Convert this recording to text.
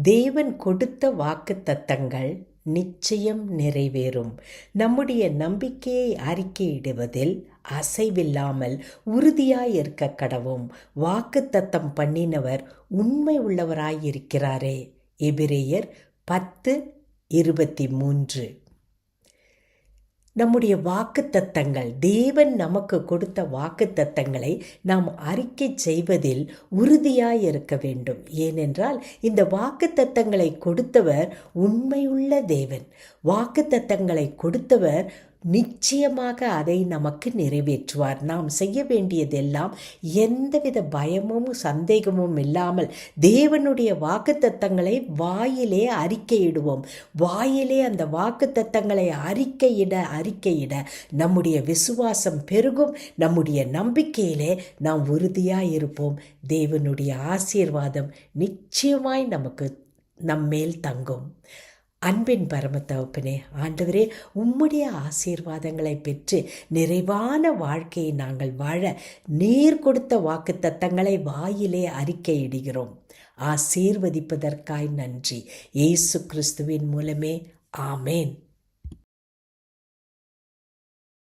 தேவன் கொடுத்த வாக்குத்தத்தங்கள் நிச்சயம் நிறைவேறும். நம்முடைய நம்பிக்கையை அறிக்கையிடுவதில் அசைவில்லாமல் உறுதியாயிருக்க கடவும். வாக்குத்தத்தம் பண்ணினவர் உண்மை உள்ளவராயிருக்கிறாரே. எபிரேயர் 10:23. நம்முடைய வாக்குத்தத்தங்கள், தேவன் நமக்கு கொடுத்த வாக்குத்தத்தங்களை நாம் அறிக்கை செய்வதில் உறுதியாயிருக்க வேண்டும். ஏனென்றால் இந்த வாக்குத்தத்தங்களை கொடுத்தவர் உண்மையுள்ள தேவன். வாக்குத்தத்தங்களை கொடுத்தவர் நிச்சயமாக அதை நமக்கு நிறைவேற்றுவார். நாம் செய்ய வேண்டியதெல்லாம் எந்தவித பயமும் சந்தேகமும் இல்லாமல் தேவனுடைய வாக்குத்தத்தங்களை வாயிலே அறிக்கையிடுவோம். வாயிலே அந்த வாக்குத்தத்தங்களை அறிக்கையிட நம்முடைய விசுவாசம் பெருகும். நம்முடைய நம்பிக்கையிலே நாம் உறுதியாக இருப்போம். தேவனுடைய ஆசீர்வாதம் நிச்சயமாய் நமக்கு நம்மேல் தங்கும். அன்பின் பரமத்தகப்பனே, ஆண்டவரே, உம்முடைய ஆசீர்வாதங்களை பெற்று நிறைவான வாழ்க்கையை நாங்கள் வாழ நீர் கொடுத்த வாக்குத்தத்தங்களை வாயிலே அறிக்கையிடுகிறோம். ஆசீர்வதிப்பதற்காய் நன்றி. இயேசு கிறிஸ்துவின் மூலமே ஆமேன்.